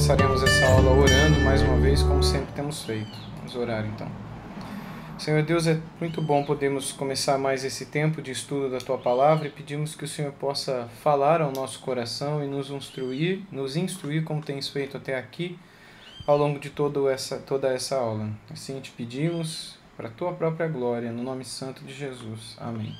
começaremos essa aula orando mais uma vez, como sempre temos feito. Vamos orar então. Senhor Deus, é muito bom podermos começar mais esse tempo de estudo da Tua Palavra e pedimos que o Senhor possa falar ao nosso coração e nos instruir como tens feito até aqui, ao longo de toda essa aula. Assim te pedimos, para a Tua própria glória, no nome santo de Jesus. Amém.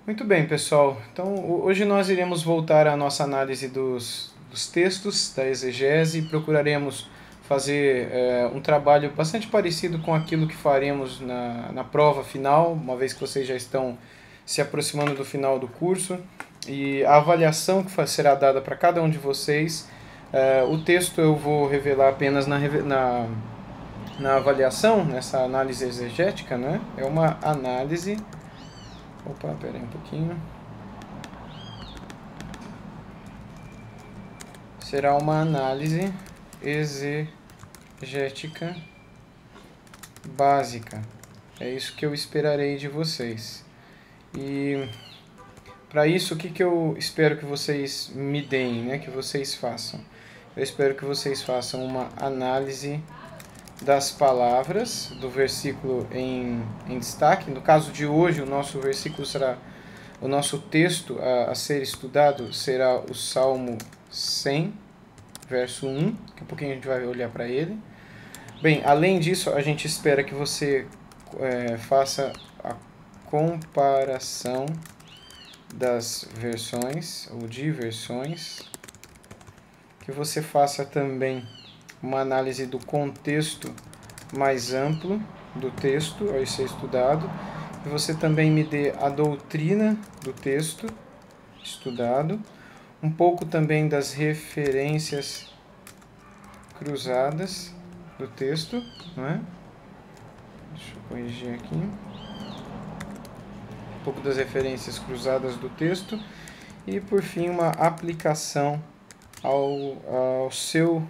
Muito bem, pessoal. Então, hoje nós iremos voltar à nossa análise dos textos da exegese e procuraremos fazer um trabalho bastante parecido com aquilo que faremos na prova final, uma vez que vocês já estão se aproximando do final do curso, e a avaliação que será dada para cada um de vocês. O texto eu vou revelar apenas na avaliação, nessa análise exegética, né? É uma análise... Opa, peraí um pouquinho. Será uma análise exegética básica. É isso que eu esperarei de vocês. E para isso, o que eu espero que vocês me deem, né? Que vocês façam? Eu espero que vocês façam uma análise das palavras do versículo em destaque. No caso de hoje, o nosso versículo será, o nosso texto a ser estudado será o Salmo 100, verso 1. Daqui a pouquinho a gente vai olhar para ele. Bem, além disso, a gente espera que você faça a comparação das versões, ou de versões, que você faça também uma análise do contexto mais amplo do texto a ser estudado, que você também me dê a doutrina do texto estudado, um pouco também das referências cruzadas do texto, não é? Deixa eu corrigir aqui. Um pouco das referências cruzadas do texto e, por fim, uma aplicação ao seu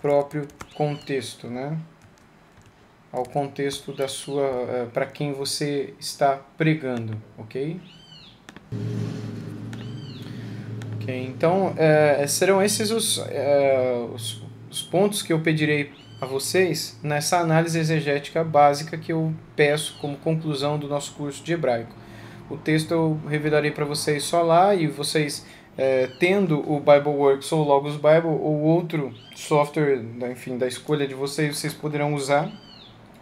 próprio contexto, né? Ao contexto da sua, para quem você está pregando, ok? Ok, então serão esses os pontos que eu pedirei a vocês nessa análise exegética básica que eu peço como conclusão do nosso curso de hebraico. O texto eu revelarei para vocês só lá, e vocês tendo o BibleWorks ou Logos Bible ou outro software, enfim, da escolha de vocês, vocês poderão usar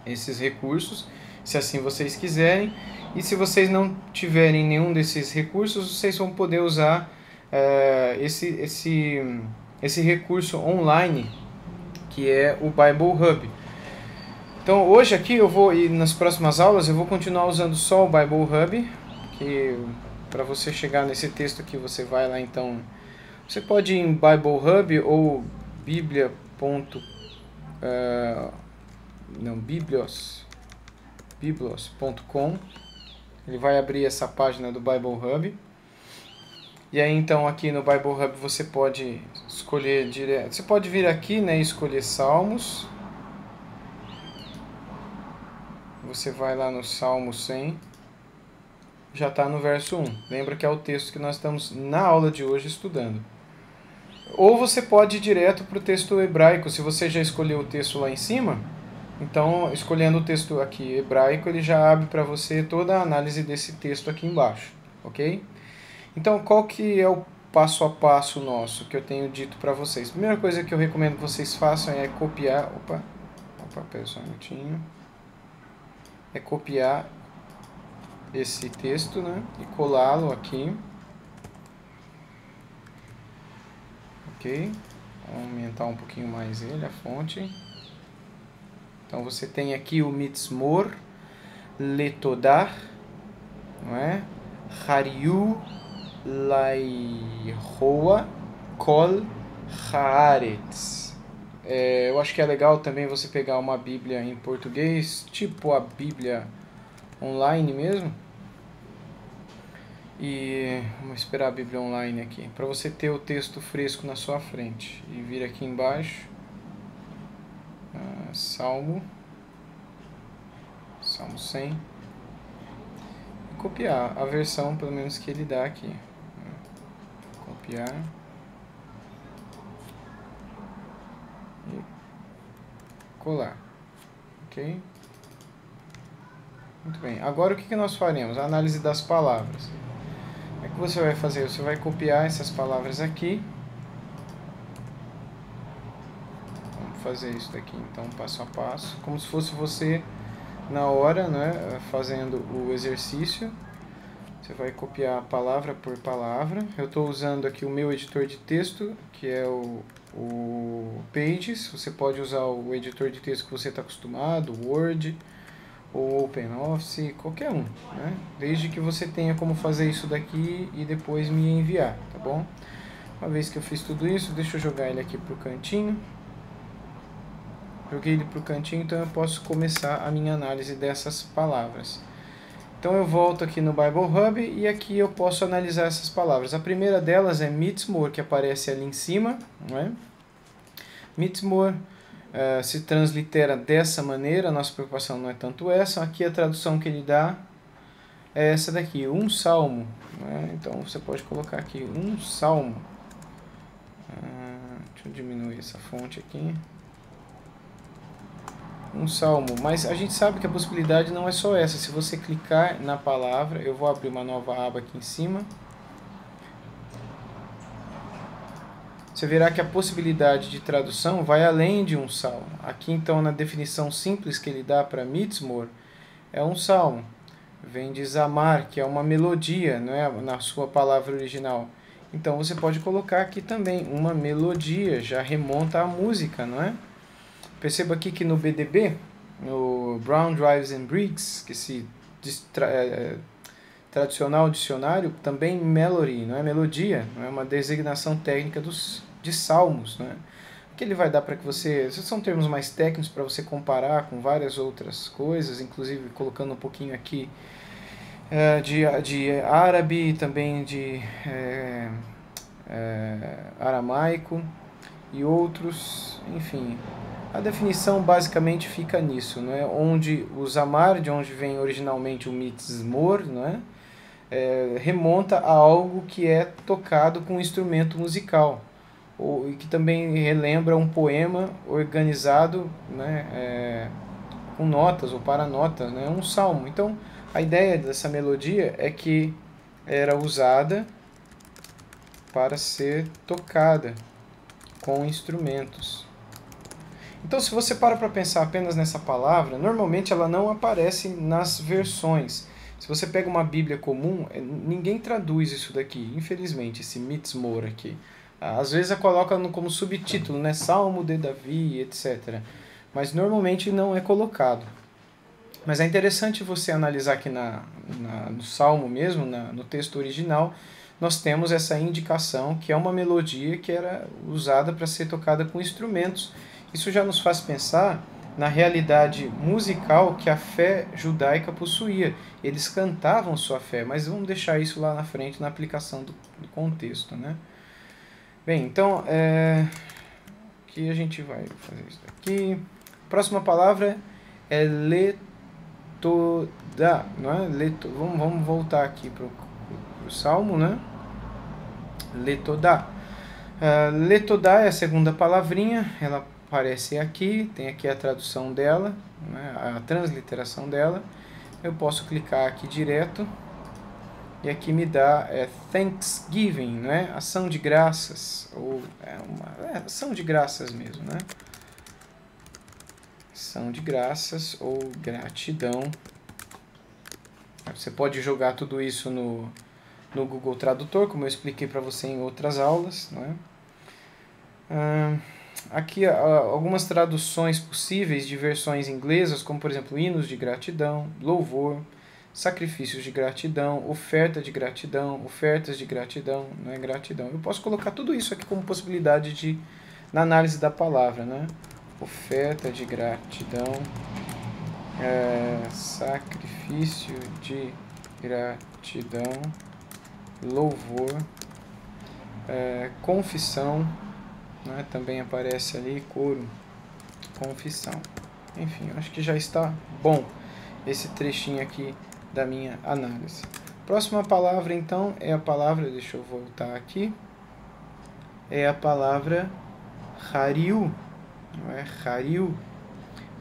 esses recursos, se assim vocês quiserem. E se vocês não tiverem nenhum desses recursos, vocês vão poder usar esse recurso online, que é o Bible Hub. Então hoje aqui e nas próximas aulas eu vou continuar usando só o Bible Hub, que para você chegar nesse texto aqui, você vai lá, então, você pode ir em Bible Hub ou biblos.com. Ele vai abrir essa página do Bible Hub. E aí, então, aqui no Bible Hub você pode escolher direto. Você pode vir aqui, né, e escolher Salmos. Você vai lá no Salmo 100. Já está no verso 1. Lembra que é o texto que nós estamos na aula de hoje estudando. Ou você pode ir direto para o texto hebraico. Se você já escolheu o texto lá em cima, então, escolhendo o texto aqui hebraico, ele já abre para você toda a análise desse texto aqui embaixo, ok? Então, qual que é o passo a passo nosso que eu tenho dito para vocês? A primeira coisa que eu recomendo que vocês façam é copiar... Opa, pera só um minutinho. É copiar esse texto, né, e colá-lo aqui. Ok? Vamos aumentar um pouquinho mais ele, a fonte. Então você tem aqui o Mitzmor Letodar, não é? Hariu Lairoa Kol Haaretz. Eu acho que é legal também você pegar uma Bíblia em português, tipo a Bíblia online mesmo. E vamos esperar a Bíblia online aqui, para você ter o texto fresco na sua frente. E vir aqui embaixo, Salmo 100, e copiar a versão, pelo menos, que ele dá aqui. Copiar. colar. Ok? Muito bem. Agora o que nós faremos? A análise das palavras. O que você vai fazer? Você vai copiar essas palavras aqui. Vamos fazer isso daqui então passo a passo, como se fosse você na hora, né, fazendo o exercício. Você vai copiar palavra por palavra. Eu estou usando aqui o meu editor de texto, que é o Pages. Você pode usar o editor de texto que você está acostumado, o Word ou OpenOffice, qualquer um, né? Desde que você tenha como fazer isso daqui e depois me enviar, tá bom? Uma vez que eu fiz tudo isso, deixa eu jogar ele aqui pro cantinho. Joguei ele pro cantinho, então eu posso começar a minha análise dessas palavras. Então eu volto aqui no Bible Hub e aqui eu posso analisar essas palavras. A primeira delas é Mitzmor, que aparece ali em cima, não é? Mitzmor se translitera dessa maneira, a nossa preocupação não é tanto essa. Aqui a tradução que ele dá é essa daqui, um salmo, né? Então você pode colocar aqui um salmo. Deixa eu diminuir essa fonte aqui. Um salmo, mas a gente sabe que a possibilidade não é só essa. Se você clicar na palavra, eu vou abrir uma nova aba aqui em cima. Você verá que a possibilidade de tradução vai além de um salmo. Aqui então na definição simples que ele dá para Mitzmor, é um salmo. Vem de Zamar, que é uma melodia, não é? Na sua palavra original. Então você pode colocar aqui também uma melodia, já remonta à música, não é? Perceba aqui que no BDB, no Brown, Drives and Briggs, que esse tradicional dicionário, também melody, não é melodia, não é uma designação técnica de salmos, não é? Que ele vai dar para que você, esses são termos mais técnicos para você comparar com várias outras coisas, inclusive colocando um pouquinho aqui de árabe, também de aramaico e outros, enfim. A definição basicamente fica nisso, não é? Onde o Zamar, de onde vem originalmente o Mitzmor, não é? Remonta a algo que é tocado com um instrumento musical, e que também relembra um poema organizado, né, com notas ou para notas, né, um salmo. Então, a ideia dessa melodia é que era usada para ser tocada com instrumentos. Então, se você para pensar apenas nessa palavra, normalmente ela não aparece nas versões. Se você pega uma Bíblia comum, ninguém traduz isso daqui, infelizmente, esse Mitzmor aqui. Às vezes a coloca como subtítulo, né? Salmo de Davi, etc. Mas normalmente não é colocado. Mas é interessante você analisar aqui no Salmo mesmo, no texto original, nós temos essa indicação que é uma melodia que era usada para ser tocada com instrumentos. Isso já nos faz pensar na realidade musical que a fé judaica possuía. Eles cantavam sua fé, mas vamos deixar isso lá na frente na aplicação do contexto, né? Bem, então, aqui a gente vai fazer isso daqui. Próxima palavra é letodá, não é? Vamos voltar aqui para o Salmo, né? Letodá. Letodá é a segunda palavrinha, ela aparece aqui, tem aqui a tradução dela, né, a transliteração dela. Eu posso clicar aqui direto e aqui me dá Thanksgiving, né, ação de graças, ou ação de graças mesmo, né? Ação de graças ou gratidão. Você pode jogar tudo isso no Google Tradutor, como eu expliquei para você em outras aulas, né? Aqui algumas traduções possíveis de versões inglesas, como por exemplo hinos de gratidão, louvor, sacrifícios de gratidão, oferta de gratidão, ofertas de gratidão, não é gratidão. Eu posso colocar tudo isso aqui como possibilidade na análise da palavra, né? Oferta de gratidão, sacrifício de gratidão, louvor, confissão, né, também aparece ali, coro, confissão. Enfim, eu acho que já está bom esse trechinho aqui da minha análise. Próxima palavra, então, é a palavra, deixa eu voltar aqui, é a palavra Hariu, não é? Hariu.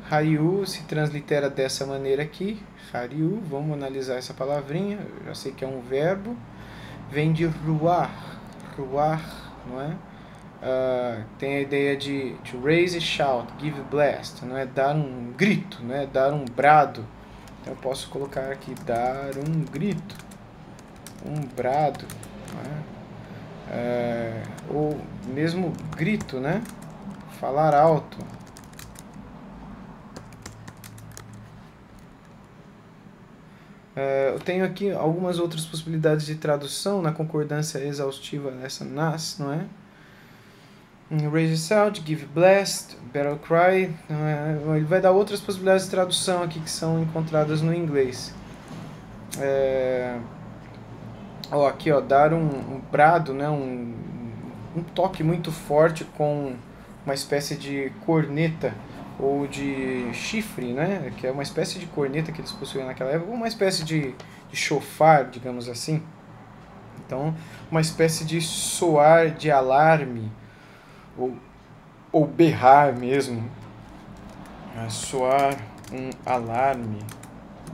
Hariu se translitera dessa maneira aqui. Hariu, vamos analisar essa palavrinha. Eu já sei que é um verbo. Vem de ruar. Ruar, não é? Tem a ideia de to raise a shout, give blast, não é? Dar um grito, não é? Dar um brado. Então eu posso colocar aqui, dar um grito, um brado, não é? Ou mesmo grito, né? Falar alto. Eu tenho aqui algumas outras possibilidades de tradução na concordância exaustiva dessa nas, não é? Raise shout, give blast, battle cry. Ele vai dar outras possibilidades de tradução aqui que são encontradas no inglês. Aqui, dar um brado, né? um toque muito forte com uma espécie de corneta ou de chifre, né? Que é uma espécie de corneta que eles possuíam naquela época, uma espécie de chofar, digamos assim. Então, uma espécie de soar de alarme, ou berrar mesmo. Soar um alarme,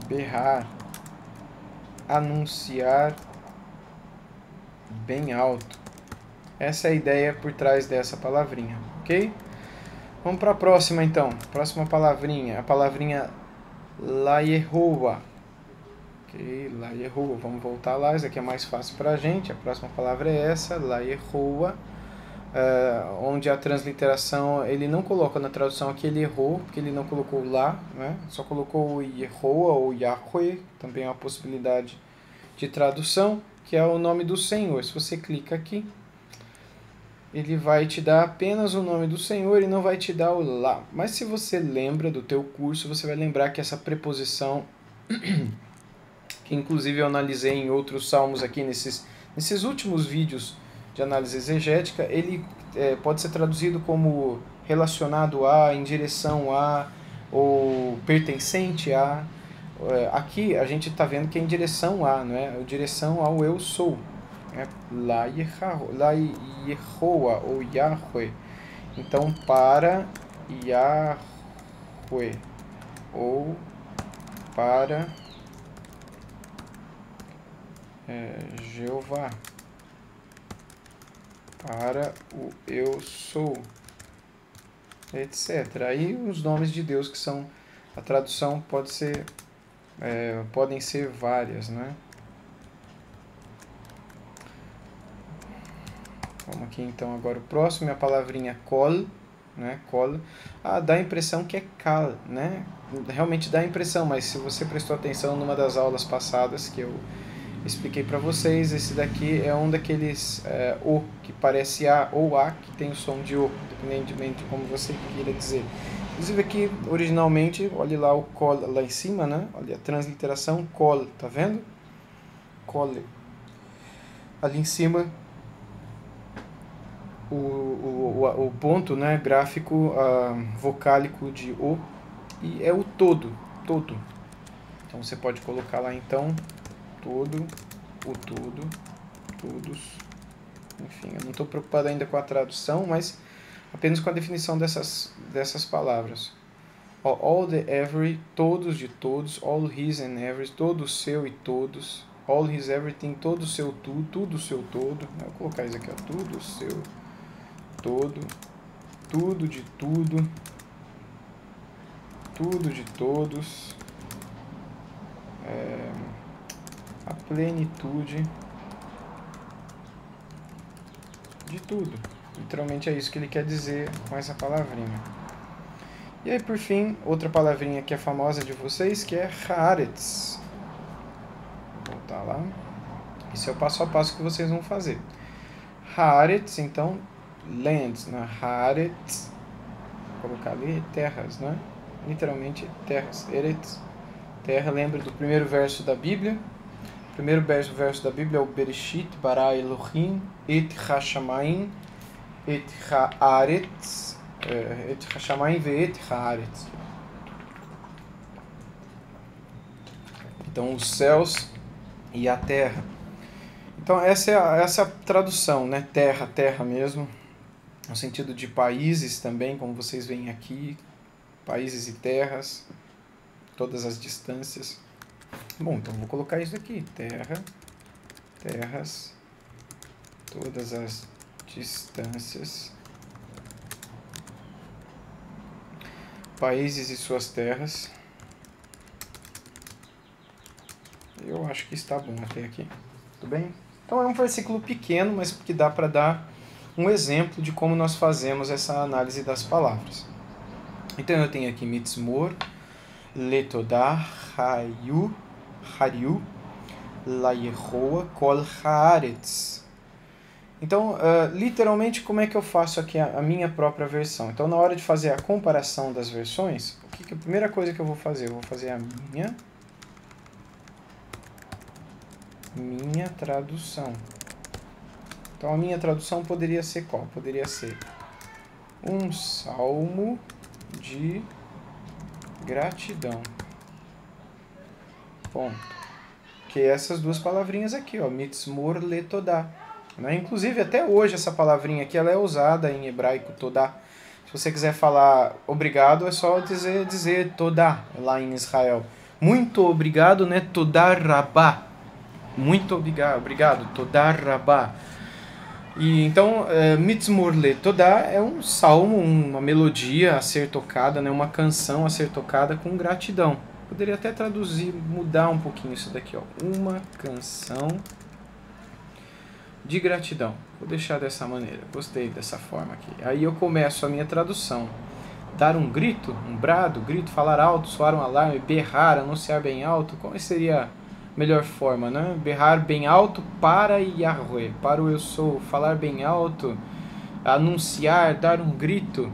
berrar, anunciar bem alto. Essa é a ideia por trás dessa palavrinha, ok? Vamos para a próxima então. Próxima palavrinha, a palavrinha Layehoa. Ok, Layehoa. Vamos voltar lá, isso aqui é mais fácil para a gente. A próxima palavra é essa, Layehoa. Onde a transliteração, ele não coloca na tradução aqui, ele errou, porque ele não colocou lá, né? Só colocou o Yehoa ou Yahweh, também é uma possibilidade de tradução, que é o nome do Senhor. Se você clica aqui, ele vai te dar apenas o nome do Senhor e não vai te dar o lá. Mas se você lembra do teu curso, você vai lembrar que essa preposição, que inclusive eu analisei em outros salmos aqui, nesses últimos vídeos de análise exegética, ele pode ser traduzido como relacionado a, em direção a, ou pertencente a. Aqui a gente está vendo que é em direção a, não é? Em direção ao eu sou. Layehoa ou Yahweh. Então, para Yahweh ou para Jeová, para o eu sou, etc. Aí os nomes de Deus que são, a tradução podem ser várias, né? Vamos aqui então agora o próximo é a palavrinha kol, né? Kol. Dá a impressão que é kal, né? Realmente dá a impressão, mas se você prestou atenção numa das aulas passadas que eu expliquei para vocês, esse daqui é um daqueles O, que parece A ou A, que tem o som de O, independentemente de como você queira dizer. Inclusive aqui, originalmente, olha lá o kol lá em cima, né? Olha a transliteração kol, tá vendo? Kol. Ali em cima, o ponto, né, gráfico vocálico de O, e é o todo. Então você pode colocar lá então todo, o todo, todos, enfim, eu não estou preocupado ainda com a tradução, mas apenas com a definição dessas palavras. All the every, todos de todos, all his and every, todo o seu e todos, all his everything, todo o seu tudo o seu todo, vou colocar isso aqui, tudo o seu, todo, tudo de tudo, tudo de todos, a plenitude de tudo. Literalmente é isso que ele quer dizer com essa palavrinha. E aí, por fim, outra palavrinha que é famosa de vocês, que é haaretz. Vou voltar lá. Esse é o passo a passo que vocês vão fazer. Haaretz, então, lands, né? Haaretz, vou colocar ali, terras, né? Literalmente, terras. Eretz, terra, lembra do primeiro verso da Bíblia. O primeiro verso da Bíblia é o Bereshit, bara Elohim, et hashamayim, et haaretz, et hashamayim ve et haaretz. Então, os céus e a terra. Então, essa é a tradução, né? Terra mesmo, no sentido de países também, como vocês veem aqui, países e terras, todas as distâncias. Bom, então vou colocar isso aqui, terras, todas as distâncias, países e suas terras. Eu acho que está bom até aqui. Tudo bem? Então é um versículo pequeno, mas que dá para dar um exemplo de como nós fazemos essa análise das palavras. Então eu tenho aqui mitzmor, letodah, hariu, la Yehoah kol haaretz. Então, literalmente, como é que eu faço aqui a minha própria versão? Então, na hora de fazer a comparação das versões, a primeira coisa que eu vou fazer? Eu vou fazer a minha tradução. Então, a minha tradução poderia ser qual? Poderia ser um salmo de gratidão. Ponto. Que essas duas palavrinhas aqui, ó, mitzmor letodah. Né? Inclusive, até hoje, essa palavrinha aqui ela é usada em hebraico, todá. Se você quiser falar obrigado, é só dizer todá, lá em Israel. Muito obrigado, né? Todá rabá. Muito obrigado, todá rabá. E então, mitzmor letodá é um salmo, uma melodia a ser tocada, né? Uma canção a ser tocada com gratidão. Poderia até traduzir, mudar um pouquinho isso daqui, ó. Uma canção de gratidão. Vou deixar dessa maneira. Gostei dessa forma aqui. Aí eu começo a minha tradução. Dar um grito, um brado, grito, falar alto, soar um alarme, berrar, anunciar bem alto. Qual seria a melhor forma, né? Berrar bem alto para Yahweh, para o eu sou. Falar bem alto, anunciar, dar um grito.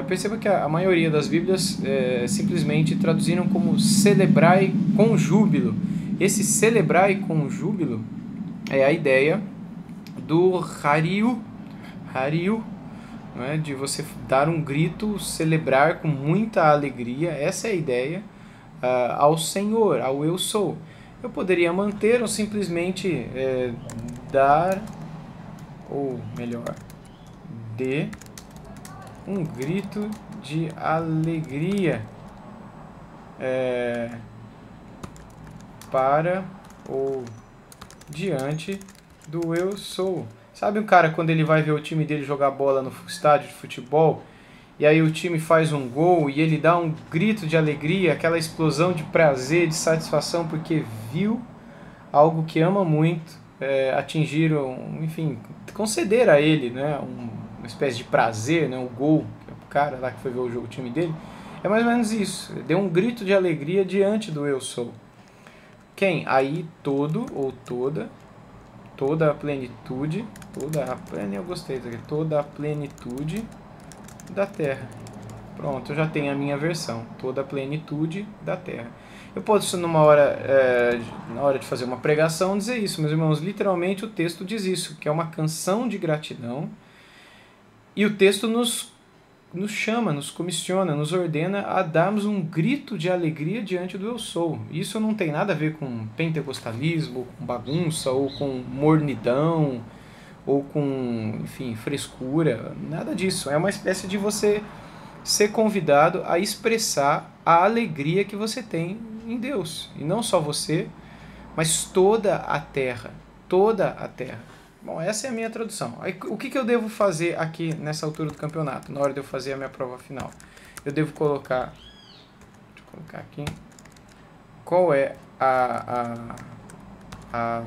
Perceba que a maioria das Bíblias simplesmente traduziram como celebrai com júbilo. Esse celebrai com júbilo é a ideia do hariu, né, de você dar um grito, celebrar com muita alegria, essa é a ideia, ao Senhor, ao eu sou. Eu poderia manter ou simplesmente dar, ou melhor, dê um grito de alegria para ou diante do eu sou. Sabe um cara quando ele vai ver o time dele jogar bola no estádio de futebol e aí o time faz um gol e ele dá um grito de alegria, aquela explosão de prazer, de satisfação porque viu algo que ama muito atingir, enfim, conceder a ele, né, uma espécie de prazer, né, o gol, o cara lá que foi ver o time dele, é mais ou menos isso. Deu um grito de alegria diante do eu sou. Quem? Aí todo ou toda a plenitude, eu gostei daqui, toda a plenitude da terra. Pronto, eu já tenho a minha versão, toda a plenitude da terra. Eu posso, na hora de fazer uma pregação, dizer isso, meus irmãos, literalmente o texto diz isso, que é uma canção de gratidão, e o texto nos chama, nos comissiona, nos ordena a darmos um grito de alegria diante do eu sou. Isso não tem nada a ver com pentecostalismo, com bagunça, ou com mornidão, ou com, enfim, frescura, nada disso. É uma espécie de você ser convidado a expressar a alegria que você tem em Deus. E não só você, mas toda a terra. Toda a terra. Bom, essa é a minha tradução. Aí, o que eu devo fazer aqui nessa altura do campeonato, na hora de eu fazer a minha prova final? Eu devo colocar... Deixa eu colocar aqui. Qual é a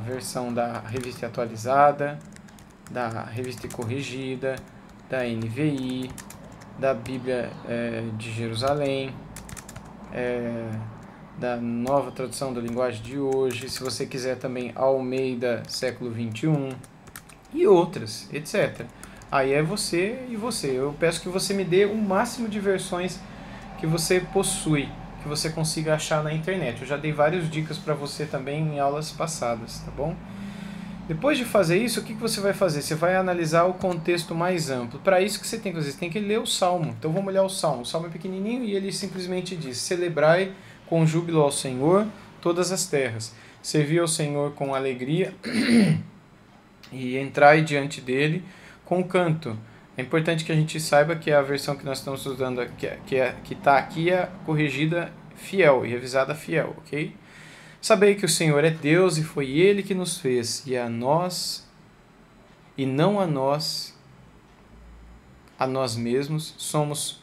versão da revista atualizada, da revista corrigida, da NVI, da Bíblia de Jerusalém, da nova tradução da linguagem de hoje, se você quiser também Almeida século 21 e outras, etc. Aí é você e você. Eu peço que você me dê o máximo de versões que você possui, que você consiga achar na internet. Eu já dei várias dicas para você também em aulas passadas, tá bom? Depois de fazer isso, o que você vai fazer? Você vai analisar o contexto mais amplo. Para isso que você tem que fazer? Você tem que ler o Salmo. Então vamos olhar o Salmo. O Salmo é pequenininho e ele simplesmente diz: celebrai com júbilo ao Senhor todas as terras. Servi ao Senhor com alegria e entrai diante dele com canto. É importante que a gente saiba que a versão que nós estamos usando, que está aqui, é corrigida fiel e revisada fiel, ok? Sabei que o Senhor é Deus e foi Ele que nos fez, e a nós, e não a nós mesmos, somos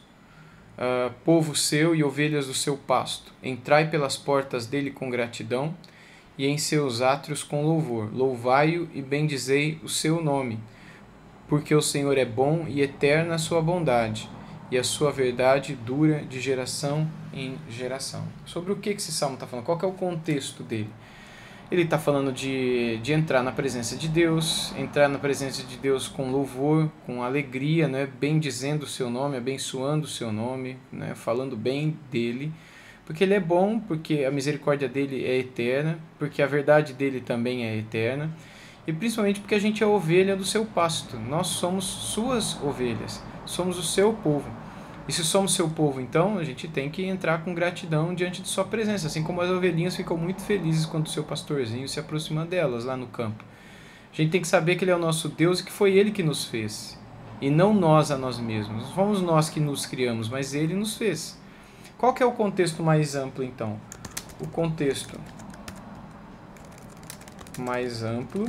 povo seu e ovelhas do seu pasto. Entrai pelas portas dele com gratidão e em seus átrios com louvor. Louvai-o e bendizei o seu nome, porque o Senhor é bom e eterna a sua bondade, e a sua verdade dura de geração em geração. Sobre o que esse salmo está falando? Qual que é o contexto dele? Ele está falando de entrar na presença de Deus, entrar na presença de Deus com louvor, com alegria, né? Bendizendo o seu nome, abençoando o seu nome, né? Falando bem dele, porque ele é bom, porque a misericórdia dele é eterna, porque a verdade dele também é eterna, e principalmente porque a gente é ovelha do seu pasto. Nós somos suas ovelhas, somos o seu povo. E se somos seu povo, então, a gente tem que entrar com gratidão diante de sua presença, assim como as ovelhinhas ficam muito felizes quando o seu pastorzinho se aproxima delas lá no campo. A gente tem que saber que ele é o nosso Deus e que foi ele que nos fez, e não nós a nós mesmos. Não fomos nós que nos criamos, mas ele nos fez. Qual que é o contexto mais amplo, então? O contexto mais amplo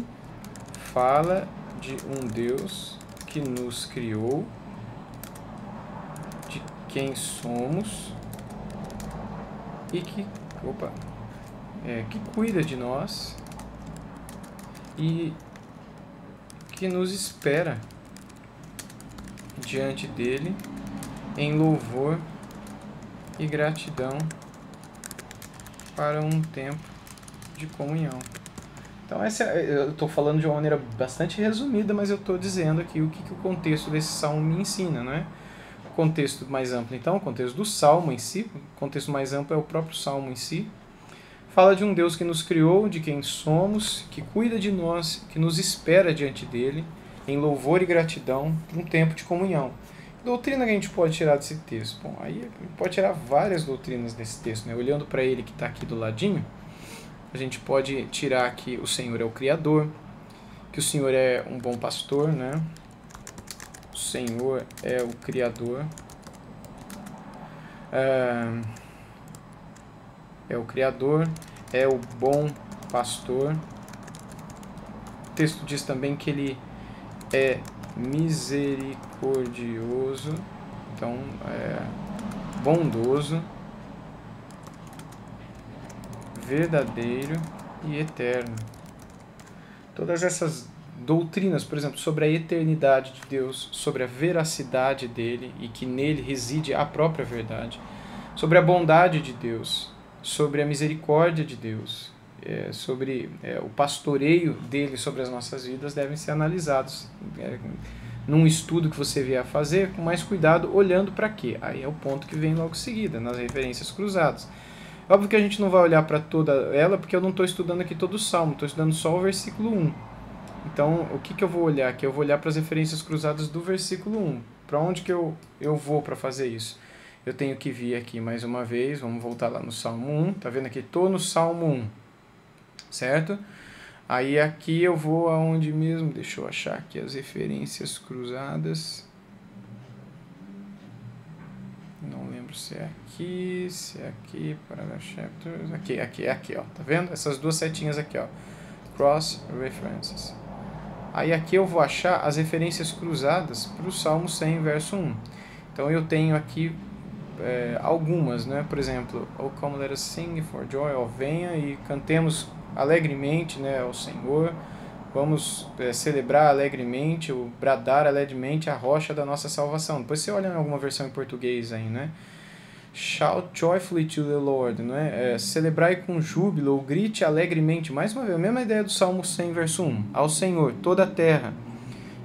fala de um Deus que nos criou, de quem somos e que cuida de nós e que nos espera diante dele em louvor e gratidão para um tempo de comunhão. Então eu estou falando de uma maneira bastante resumida, mas eu estou dizendo aqui o que o contexto desse salmo me ensina, não é? O contexto mais amplo, então, o contexto do salmo em si, o contexto mais amplo é o próprio salmo em si, fala de um Deus que nos criou, de quem somos, que cuida de nós, que nos espera diante dele, em louvor e gratidão, por um tempo de comunhão. Doutrina que a gente pode tirar desse texto? Bom, aí a gente pode tirar várias doutrinas desse texto, né? Olhando para ele que está aqui do ladinho, a gente pode tirar que o Senhor é o Criador, que o Senhor é um bom pastor, né? O Senhor é o Criador. É o Criador, é o bom pastor. O texto diz também que ele é misericordioso, então bondoso, verdadeiro e eterno. Todas essas doutrinas, por exemplo, sobre a eternidade de Deus, sobre a veracidade dele e que nele reside a própria verdade, sobre a bondade de Deus, sobre a misericórdia de Deus, sobre o pastoreio dele sobre as nossas vidas, devem ser analisados num estudo que você vier a fazer, com mais cuidado, olhando para quê? Aí é o ponto que vem logo em seguida, nas referências cruzadas. Óbvio que a gente não vai olhar para toda ela, porque eu não estou estudando aqui todo o Salmo, estou estudando só o versículo 1. Então, o que eu vou olhar aqui? Eu vou olhar para as referências cruzadas do versículo 1. Para onde que eu vou para fazer isso? Eu tenho que vir aqui mais uma vez, vamos voltar lá no Salmo 1, tá vendo aqui? Estou no Salmo 1, certo? Aí aqui eu vou aonde mesmo? Deixa eu achar aqui as referências cruzadas. Não lembro se é aqui, Paragraph Chapters, aqui, ó, tá vendo? Essas duas setinhas aqui, ó, Cross References. Aí aqui eu vou achar as referências cruzadas para o Salmo 100, verso 1. Então eu tenho aqui algumas, né? Por exemplo, Oh come let us sing for joy, ó, venha e cantemos alegremente, né, ao Senhor. Vamos celebrar alegremente, ou bradar alegremente a rocha da nossa salvação. Depois você olha em alguma versão em português aí, né? Shout joyfully to the Lord, né? Celebrai com júbilo, ou grite alegremente. Mais uma vez, a mesma ideia do Salmo 100, verso 1. Ao Senhor, toda a terra,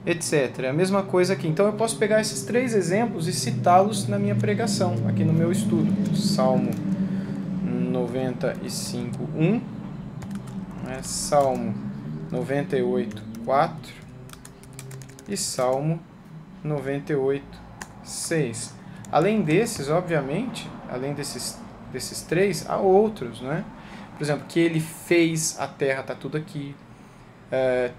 etc. A mesma coisa aqui. Então eu posso pegar esses três exemplos e citá-los na minha pregação, aqui no meu estudo. Salmo 95, 1. Salmo 98, 4 e Salmo 98, 6. Além desses, obviamente, além desses três, há outros, né? Por exemplo, que ele fez a terra, está tudo aqui.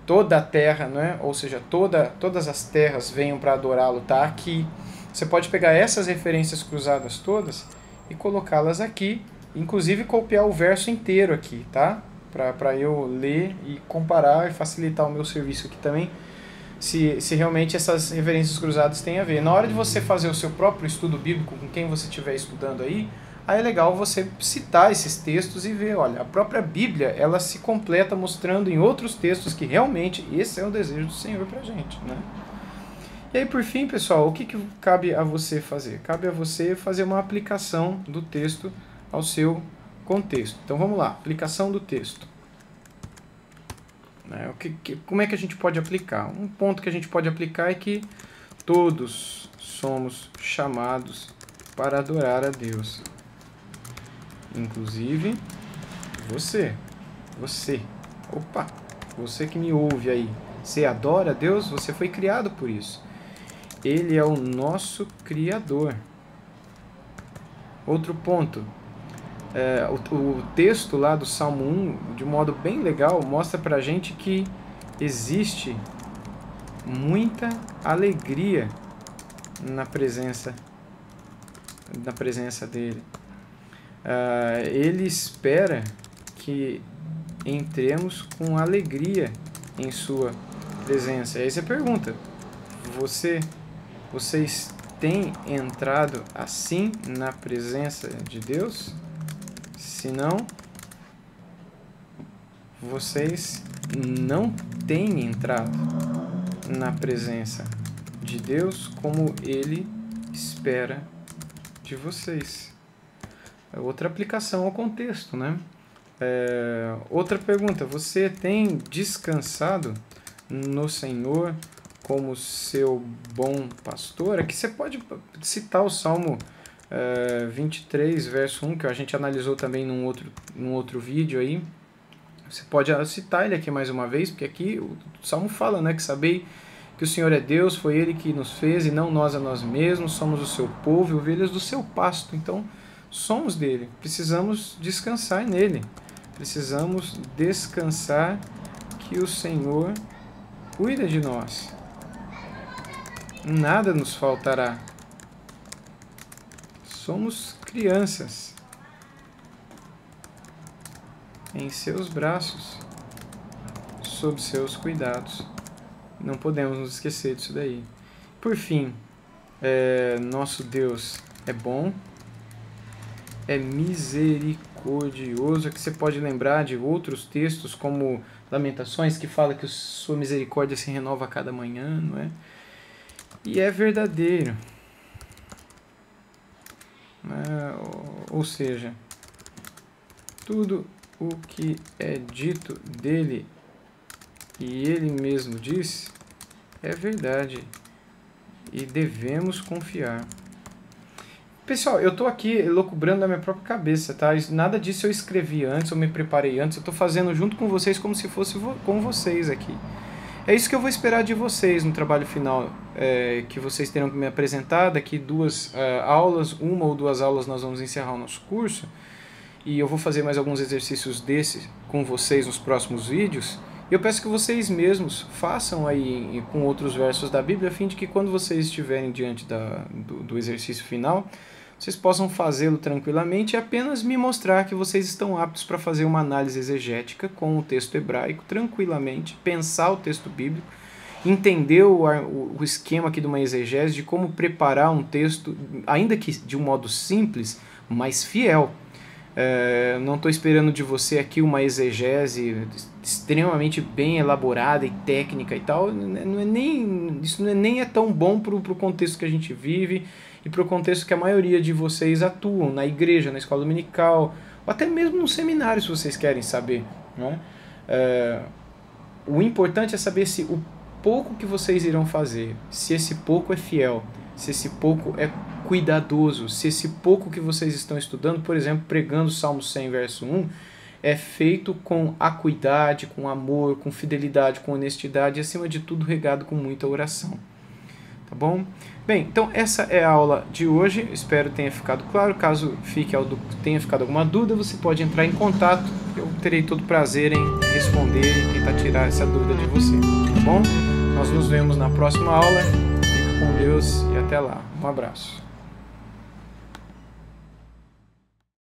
toda a terra, né? Ou seja, todas as terras venham para adorá-lo, está aqui. Você pode pegar essas referências cruzadas todas e colocá-las aqui, inclusive copiar o verso inteiro aqui, tá? Para eu ler e comparar e facilitar o meu serviço aqui também, se realmente essas referências cruzadas têm a ver. Na hora de você fazer o seu próprio estudo bíblico com quem você estiver estudando aí é legal você citar esses textos e ver, olha, a própria Bíblia, ela se completa mostrando em outros textos que realmente esse é o desejo do Senhor pra gente, né? E aí, por fim, pessoal, o que cabe a você fazer? Cabe a você fazer uma aplicação do texto ao seu contexto. Então vamos lá, aplicação do texto. Como é que a gente pode aplicar? Um ponto que a gente pode aplicar é que todos somos chamados para adorar a Deus. Inclusive você. Opa, você que me ouve aí. Você adora a Deus? Você foi criado por isso. Ele é o nosso Criador. Outro ponto. O texto lá do Salmo 1, de um modo bem legal, mostra pra gente que existe muita alegria na presença dele. Ele espera que entremos com alegria em sua presença. E aí você pergunta, vocês têm entrado assim na presença de Deus? Se não, vocês não têm entrado na presença de Deus como Ele espera de vocês. Outra aplicação ao contexto, né? Outra pergunta, você tem descansado no Senhor como seu bom pastor? Aqui você pode citar o Salmo 23, verso 1, que a gente analisou também num outro vídeo aí. Você pode citar ele aqui mais uma vez, porque aqui o Salmo fala, né, que sabei que o Senhor é Deus, foi Ele que nos fez e não nós a nós mesmos, somos o seu povo e ovelhas do seu pasto. Então, somos dele, precisamos descansar nele, precisamos descansar que o Senhor cuida de nós. Nada nos faltará. Somos crianças em seus braços, sob seus cuidados. Não podemos nos esquecer disso daí. Por fim, nosso Deus é bom, é misericordioso. Aqui você pode lembrar de outros textos, como Lamentações, que fala que sua misericórdia se renova a cada manhã, não é? E é verdadeiro. Ou seja, tudo o que é dito dele e ele mesmo diz é verdade e devemos confiar. Pessoal, eu estou aqui elucubrando na minha própria cabeça, tá? Nada disso eu escrevi antes, eu me preparei antes, eu estou fazendo junto com vocês como se fosse com vocês aqui. É isso que eu vou esperar de vocês no trabalho final, que vocês terão que me apresentar. Daqui 2 aulas, 1 ou 2 aulas nós vamos encerrar o nosso curso. E eu vou fazer mais alguns exercícios desses com vocês nos próximos vídeos. E eu peço que vocês mesmos façam aí com outros versos da Bíblia, a fim de que quando vocês estiverem diante do exercício final, vocês possam fazê-lo tranquilamente e apenas me mostrar que vocês estão aptos para fazer uma análise exegética com o texto hebraico, tranquilamente, pensar o texto bíblico, entender o esquema aqui de uma exegese, de como preparar um texto, ainda que de um modo simples, mas fiel. Não estou esperando de você aqui uma exegese extremamente bem elaborada e técnica e tal. Isso nem é tão bom para o contexto que a gente vive e para o contexto que a maioria de vocês atuam, na igreja, na escola dominical, ou até mesmo no seminário, se vocês querem saber, né? O importante é saber se o pouco que vocês irão fazer, se esse pouco é fiel, se esse pouco é cuidadoso, se esse pouco que vocês estão estudando, por exemplo, pregando o Salmo 100, verso 1, é feito com acuidade, com amor, com fidelidade, com honestidade e, acima de tudo, regado com muita oração. tá bom? Bem, então essa é a aula de hoje, espero que tenha ficado claro. Caso tenha ficado alguma dúvida, você pode entrar em contato, eu terei todo prazer em responder e tentar tirar essa dúvida de você, tá bom? Nós nos vemos na próxima aula, fique com Deus e até lá, um abraço.